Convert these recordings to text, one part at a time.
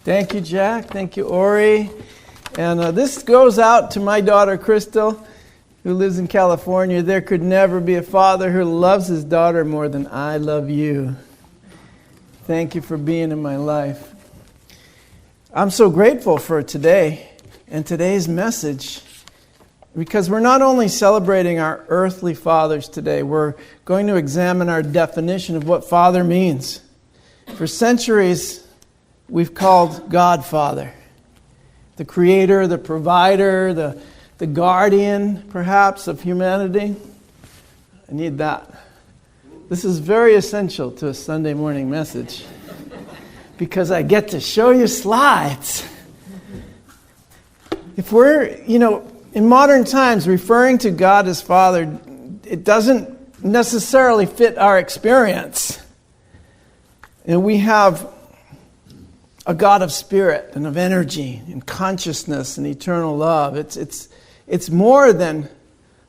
Thank you, Jack. Thank you, Ori. And this goes out to my daughter, Crystal, who lives in California. There could never be a father who loves his daughter more than I love you. Thank you for being in my life. I'm so grateful for today and today's message, because we're not only celebrating our earthly fathers today, we're going to examine our definition of what father means. For centuries, we've called God Father, the creator, the provider, the guardian, perhaps, of humanity. I need that. This is very essential to a Sunday morning message because I get to show you slides. If we're, in modern times, referring to God as Father, it doesn't necessarily fit our experience. And we have a God of spirit and of energy and consciousness and eternal love. It's more than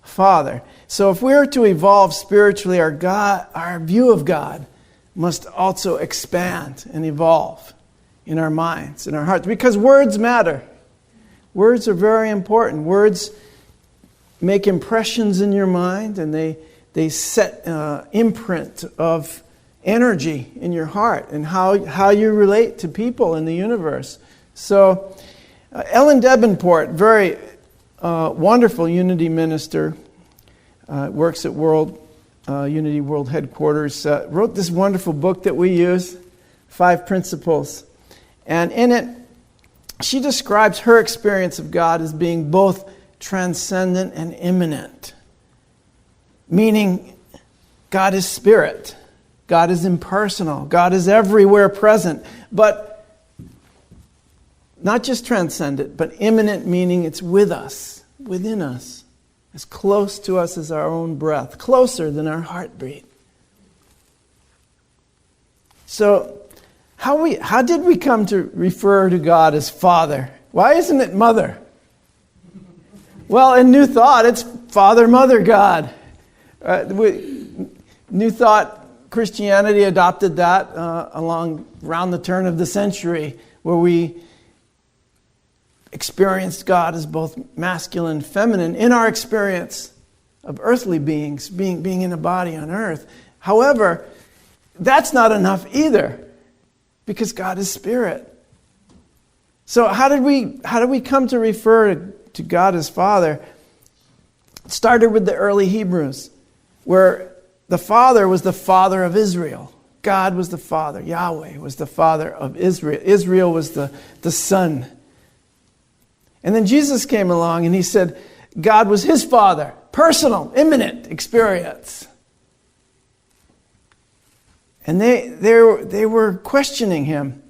Father. So if we're to evolve spiritually, our view of God must also expand and evolve in our minds, in our hearts, because words matter. Words are very important. Words make impressions in your mind, and they set imprint of energy in your heart and how you relate to people in the universe. So Ellen Davenport, very wonderful unity minister, works at Unity World Headquarters, wrote this wonderful book that we use, 5 Principles. And in it, she describes her experience of God as being both transcendent and immanent, meaning God is spirit. God is impersonal. God is everywhere present. But not just transcendent, but immanent, meaning it's with us, within us, as close to us as our own breath, closer than our heartbeat. So, how did we come to refer to God as Father? Why isn't it Mother? Well, in New Thought, it's Father, Mother, God. New Thought Christianity adopted that around the turn of the century, where we experienced God as both masculine and feminine in our experience of earthly beings, being in a body on earth. However, that's not enough either, because God is spirit. So how did we come to refer to God as Father? It started with the early Hebrews, where the Father was the father of Israel. God was the Father. Yahweh was the Father of Israel. Israel was the Son. And then Jesus came along and he said God was his Father. Personal, immanent experience. And they were questioning him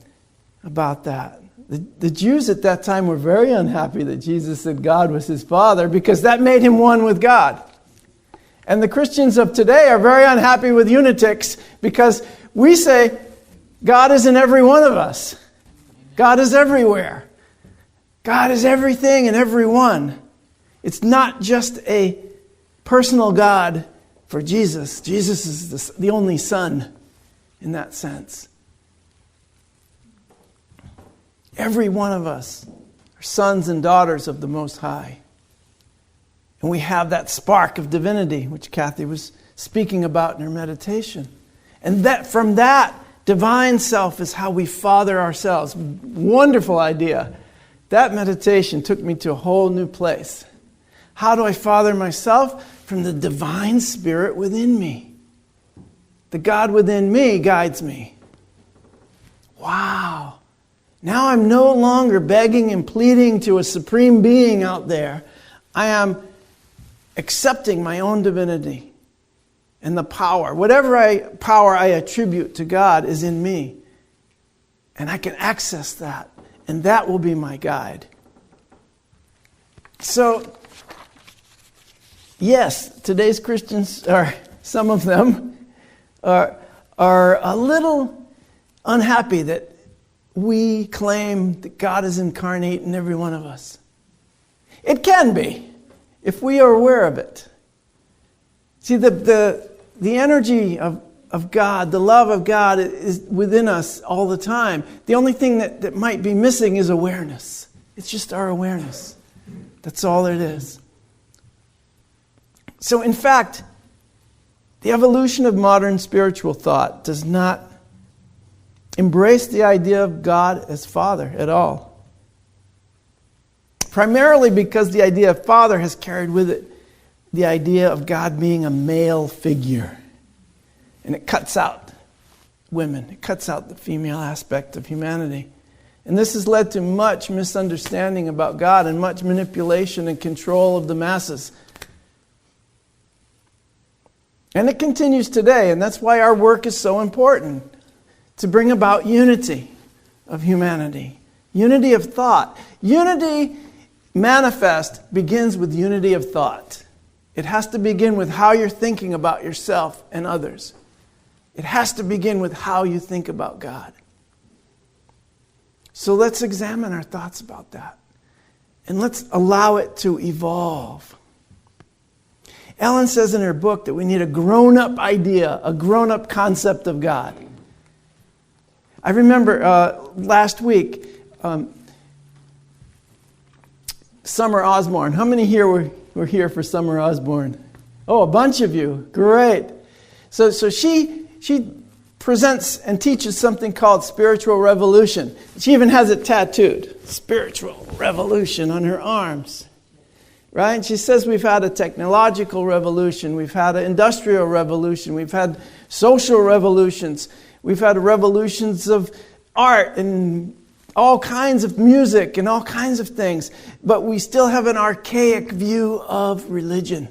about that. The Jews at that time were very unhappy that Jesus said God was his Father, because that made him one with God. And the Christians of today are very unhappy with unitics, because we say God is in every one of us. God is everywhere. God is everything and everyone. It's not just a personal God for Jesus. Jesus is the only Son in that sense. Every one of us are sons and daughters of the Most High. And we have that spark of divinity, which Kathy was speaking about in her meditation. And that from that divine self is how we father ourselves. Wonderful idea. That meditation took me to a whole new place. How do I father myself? From the divine spirit within me. The God within me guides me. Wow. Now I'm no longer begging and pleading to a supreme being out there. I am accepting my own divinity and the power. Whatever power I attribute to God is in me. And I can access that. And that will be my guide. So, yes, today's Christians, or some of them, are a little unhappy that we claim that God is incarnate in every one of us. It can be, if we are aware of it. See, the energy of of God, the love of God is within us all the time. The only thing that might be missing is awareness. It's just our awareness. That's all it is. So in fact, the evolution of modern spiritual thought does not embrace the idea of God as Father at all. Primarily because the idea of Father has carried with it the idea of God being a male figure. And it cuts out women. It cuts out the female aspect of humanity. And this has led to much misunderstanding about God and much manipulation and control of the masses. And it continues today, and that's why our work is so important, to bring about unity of humanity. Unity of thought. Unity manifest begins with unity of thought. It has to begin with how you're thinking about yourself and others. It has to begin with how you think about God. So let's examine our thoughts about that. And let's allow it to evolve. Ellen says in her book that we need a grown-up idea, a grown-up concept of God. I remember last week, Summer Osborne. How many here were here for Summer Osborne? Oh, a bunch of you. Great. So she presents and teaches something called spiritual revolution. She even has it tattooed. Spiritual revolution on her arms. Right? And she says we've had a technological revolution, we've had an industrial revolution, we've had social revolutions, we've had revolutions of art and all kinds of music and all kinds of things, but we still have an archaic view of religion.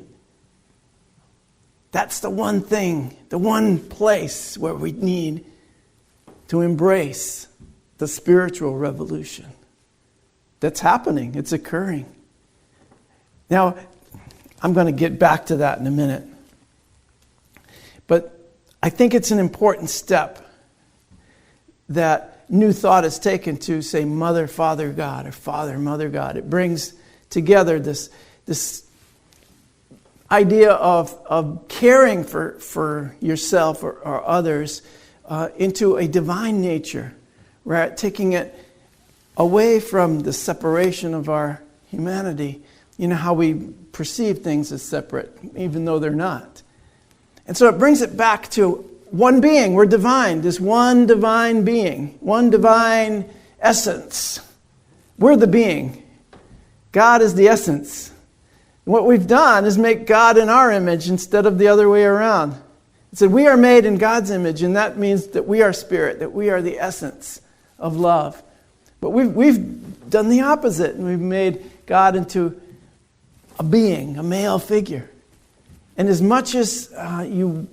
That's the one thing, the one place where we need to embrace the spiritual revolution. That's happening, it's occurring. Now, I'm going to get back to that in a minute. But I think it's an important step that New Thought has taken to say Mother, Father, God, or Father, Mother, God. It brings together this idea of caring for yourself or others into a divine nature, right? Taking it away from the separation of our humanity. You know how we perceive things as separate, even though they're not. And so it brings it back to one being. We're divine. This one divine being. One divine essence. We're the being. God is the essence. And what we've done is make God in our image instead of the other way around. It said we are made in God's image, and that means that we are spirit, that we are the essence of love. But we've done the opposite, and we've made God into a being, a male figure. And as much as you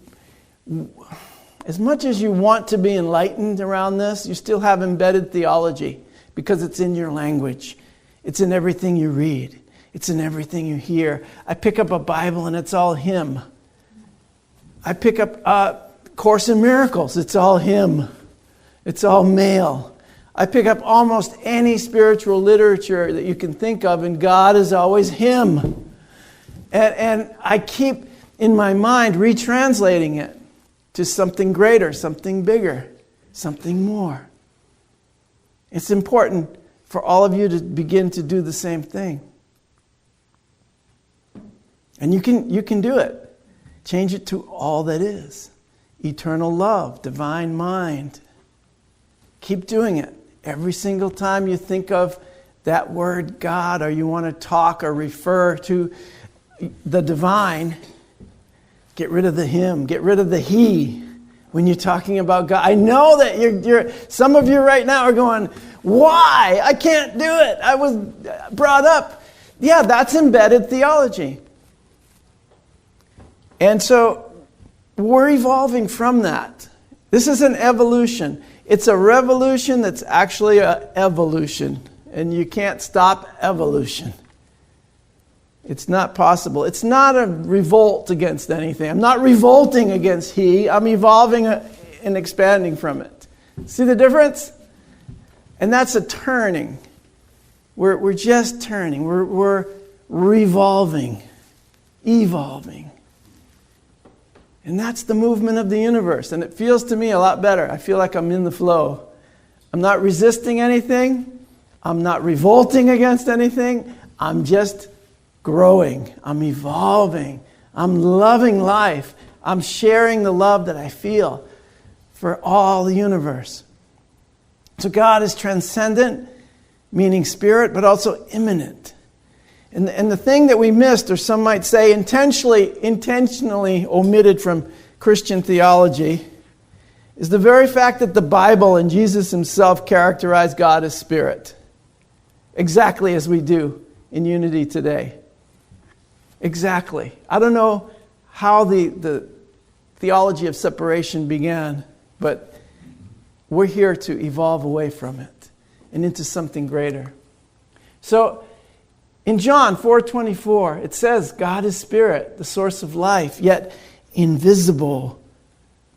want to be enlightened around this, you still have embedded theology because it's in your language. It's in everything you read. It's in everything you hear. I pick up a Bible and it's all him. I pick up Course in Miracles. It's all him. It's all male. I pick up almost any spiritual literature that you can think of, and God is always him. And I keep in my mind retranslating it to something greater, something bigger, something more. It's important for all of you to begin to do the same thing. And you can do it. Change it to all that is. Eternal love, divine mind. Keep doing it. Every single time you think of that word God, or you want to talk or refer to the divine, get rid of the him, get rid of the he when you're talking about God. I know that you're some of you right now are going, why? I can't do it. I was brought up. Yeah, that's embedded theology. And so we're evolving from that. This is an evolution. It's a revolution that's actually an evolution. And you can't stop evolution. It's not possible. It's not a revolt against anything. I'm not revolting against he. I'm evolving and expanding from it. See the difference? And that's a turning. We're just turning. We're revolving. Evolving. And that's the movement of the universe. And it feels to me a lot better. I feel like I'm in the flow. I'm not resisting anything. I'm not revolting against anything. I'm just growing. I'm evolving. I'm loving life. I'm sharing the love that I feel for all the universe. So God is transcendent, meaning spirit, but also immanent. And the thing that we missed, or some might say intentionally omitted from Christian theology, is the very fact that the Bible and Jesus himself characterize God as spirit. Exactly as we do in Unity today. Exactly. I don't know how the theology of separation began, but we're here to evolve away from it and into something greater. So, in John 4:24, it says, God is spirit, the source of life, yet invisible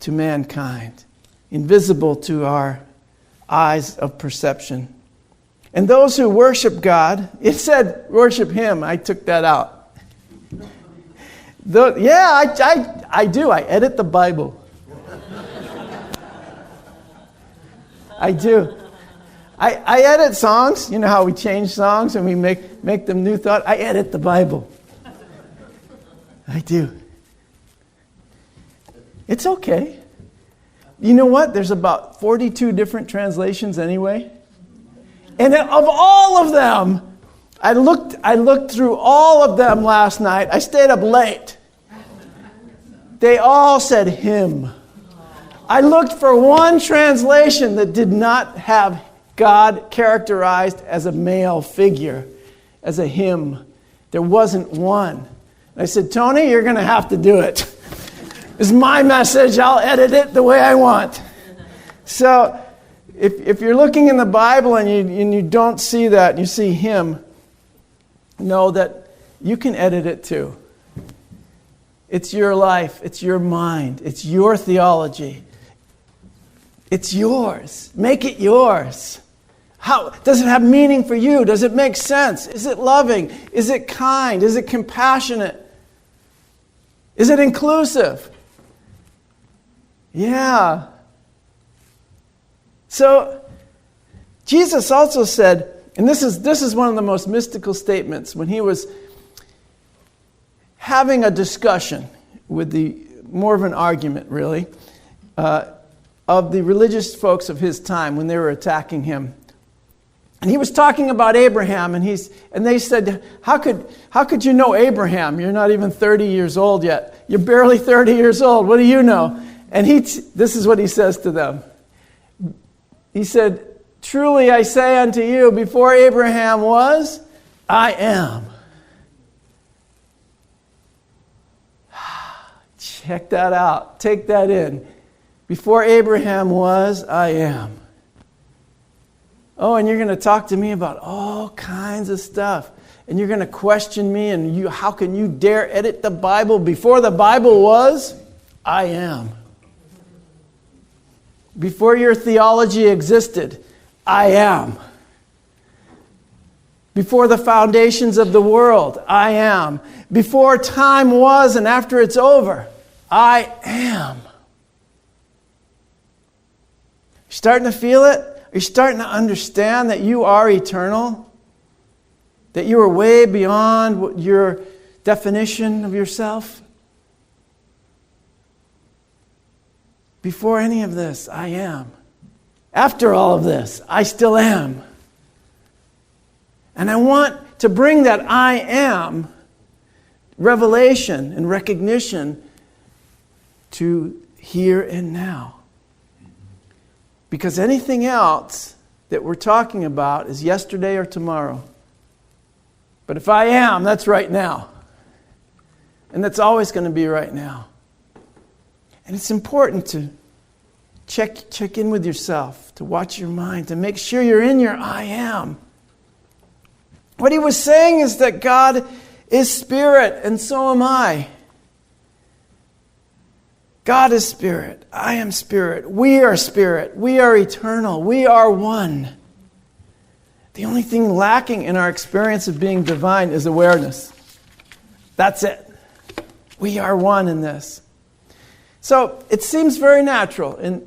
to mankind, invisible to our eyes of perception. And those who worship God, it said worship him. I took that out. I do. I edit the Bible. I do. I edit songs. You know how we change songs and we make them new thought? I edit the Bible. I do. It's okay. You know what? There's about 42 different translations anyway. And of all of them, I looked through all of them last night. I stayed up late. They all said him. I looked for one translation that did not have God characterized as a male figure, as a him. There wasn't one. And I said, Tony, you're going to have to do it. It's my message. I'll edit it the way I want. So if you're looking in the Bible and you don't see that, and you see him, know that you can edit it too. It's your life. It's your mind. It's your theology. It's yours. Make it yours. How does it have meaning for you? Does it make sense? Is it loving? Is it kind? Is it compassionate? Is it inclusive? Yeah. So Jesus also said, and this is one of the most mystical statements, when he was having a discussion with more of an argument really, of the religious folks of his time when they were attacking him. And he was talking about Abraham, and they said, how could you know Abraham? You're not even 30 years old yet. You're barely 30 years old. What do you know? And this is what he says to them. He said, truly I say unto you, before Abraham was, I am. Check that out. Take that in. Before Abraham was, I am. Oh, and you're going to talk to me about all kinds of stuff. And you're going to question me, and how can you dare edit the Bible? Before the Bible was, I am. Before your theology existed, I am. Before the foundations of the world, I am. Before time was and after it's over, I am. You starting to feel it? Are you starting to understand that you are eternal? That you are way beyond your definition of yourself? Before any of this, I am. After all of this, I still am. And I want to bring that I am revelation and recognition to here and now. Because anything else that we're talking about is yesterday or tomorrow. But if I am, that's right now. And that's always going to be right now. And it's important to check in with yourself, to watch your mind, to make sure you're in your I am. What he was saying is that God is spirit, and so am I. God is spirit. I am spirit. We are spirit. We are eternal. We are one. The only thing lacking in our experience of being divine is awareness. That's it. We are one in this. So it seems very natural. In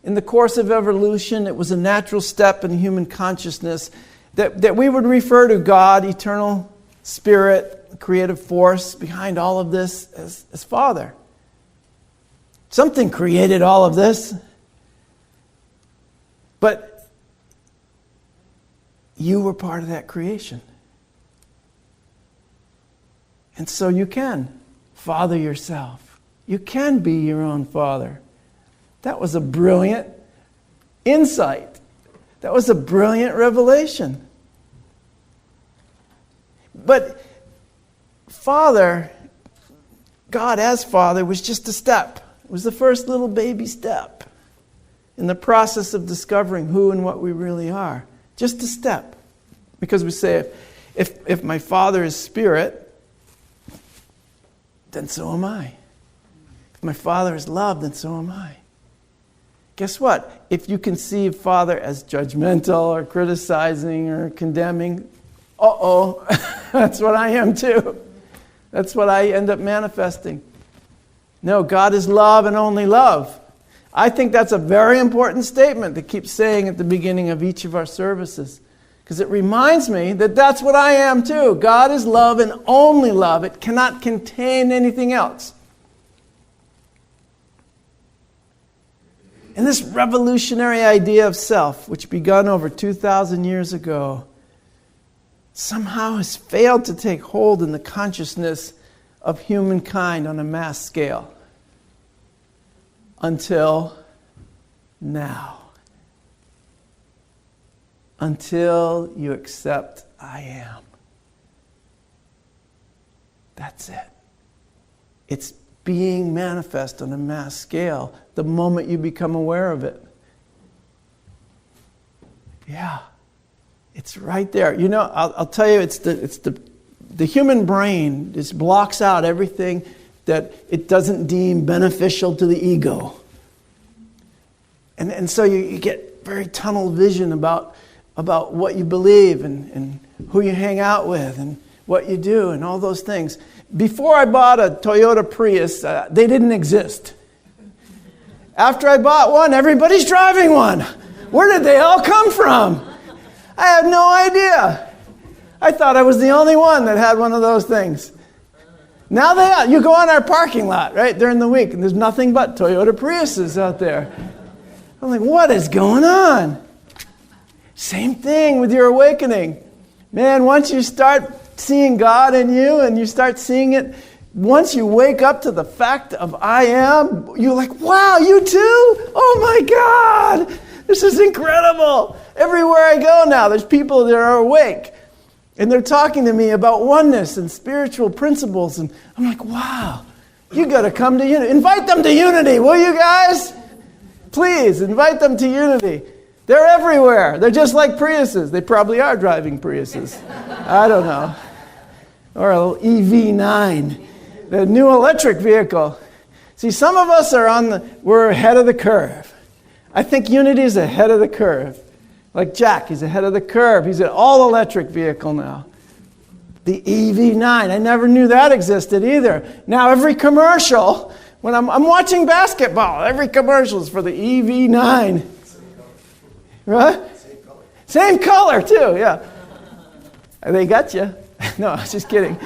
the course of evolution, it was a natural step in human consciousness that we would refer to God, eternal spirit, creative force behind all of this as Father. Something created all of this. But you were part of that creation. And so you can father yourself. You can be your own father. That was a brilliant insight. That was a brilliant revelation. But Father, God as Father, was just a step. It was the first little baby step in the process of discovering who and what we really are. Just a step. Because we say, if my Father is spirit, then so am I. If my Father is love, then so am I. Guess what? If you conceive Father as judgmental or criticizing or condemning, that's what I am too. That's what I end up manifesting. No, God is love and only love. I think that's a very important statement to keep saying at the beginning of each of our services. Because it reminds me that that's what I am too. God is love and only love. It cannot contain anything else. And this revolutionary idea of self, which begun over 2,000 years ago, somehow has failed to take hold in the consciousness of humankind on a mass scale. Until now. Until you accept I am. That's it. It's being manifest on a mass scale the moment you become aware of it. Yeah. It's right there. You know, I'll tell you, it's the human brain just blocks out everything that it doesn't deem beneficial to the ego. And so you get very tunnel vision about what you believe and who you hang out with and what you do and all those things. Before I bought a Toyota Prius, they didn't exist. After I bought one, everybody's driving one. Where did they all come from? I had no idea. I thought I was the only one that had one of those things. Now they are. You go on our parking lot, right, during the week, and there's nothing but Toyota Priuses out there. I'm like, what is going on? Same thing with your awakening. Man, once you start seeing God in you and you start seeing it, once you wake up to the fact of I am, you're like, wow, you too? Oh my God, this is incredible. Everywhere I go now, there's people that are awake. And they're talking to me about oneness and spiritual principles. And I'm like, wow, you got to come to unity. Invite them to unity, will you guys? Please, invite them to unity. They're everywhere. They're just like Priuses. They probably are driving Priuses. I don't know. Or a little EV9, the new electric vehicle. See, some of us we're ahead of the curve. I think unity is ahead of the curve. Like Jack, he's ahead of the curve. He's an all-electric vehicle now. The EV9. I never knew that existed either. Now every commercial, when I'm watching basketball, every commercial is for the EV9. Right? Same color too, yeah. They got you. No, I was just kidding.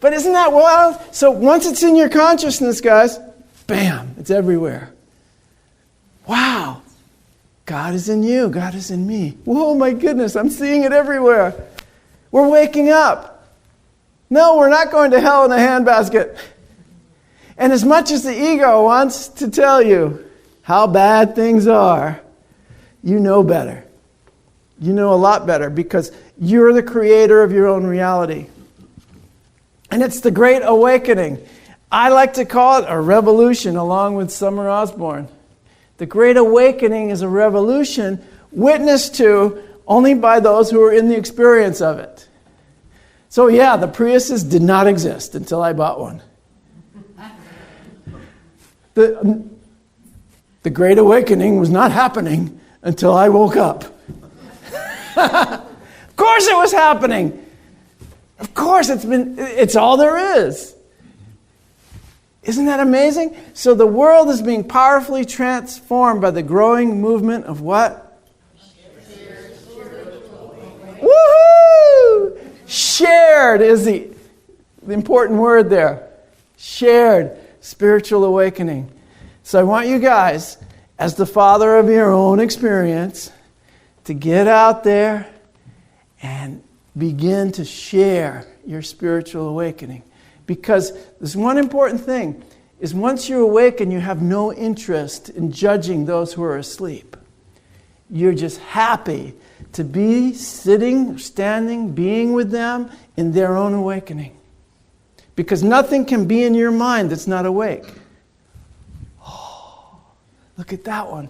But isn't that wild? So once it's in your consciousness, guys, bam, it's everywhere. Wow. God is in you. God is in me. Whoa, my goodness, I'm seeing it everywhere. We're waking up. No, we're not going to hell in a handbasket. And as much as the ego wants to tell you how bad things are, you know better. You know a lot better because you're the creator of your own reality. And it's the Great Awakening. I like to call it a revolution along with Summer Osborne. The Great Awakening is a revolution witnessed to only by those who are in the experience of it. So yeah, the Priuses did not exist until I bought one. The Great Awakening was not happening until I woke up. Of course it was happening. Of course it's all there is. Isn't that amazing? So the world is being powerfully transformed by the growing movement of what? Woohoo! Shared is the important word there. Shared spiritual awakening. So I want you guys, as the father of your own experience, to get out there and begin to share your spiritual awakening. Because there's one important thing, is once you awaken, you have no interest in judging those who are asleep. You're just happy to be sitting, standing, being with them in their own awakening. Because nothing can be in your mind that's not awake. Oh, look at that one.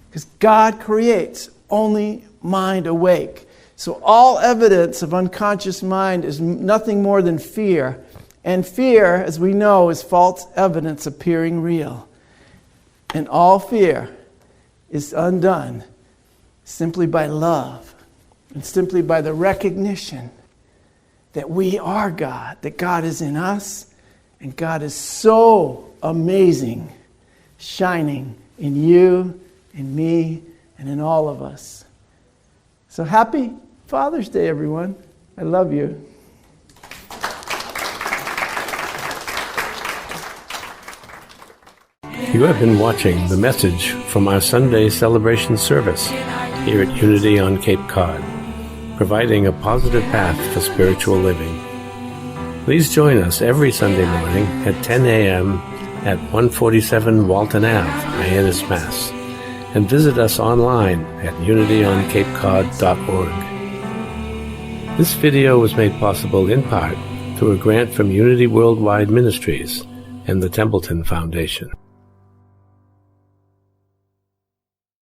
Because God creates only mind awake. So all evidence of unconscious mind is nothing more than fear. And fear, as we know, is false evidence appearing real. And all fear is undone simply by love and simply by the recognition that we are God, that God is in us, and God is so amazing, shining in you, in me, and in all of us. So happy Father's Day, everyone. I love you. You have been watching the message from our Sunday celebration service here at Unity on Cape Cod, providing a positive path for spiritual living. Please join us every Sunday morning at 10 a.m. at 147 Walton Ave, Hyannis, Mass., and visit us online at unityonCapeCod.org. This video was made possible in part through a grant from Unity Worldwide Ministries and the Templeton Foundation.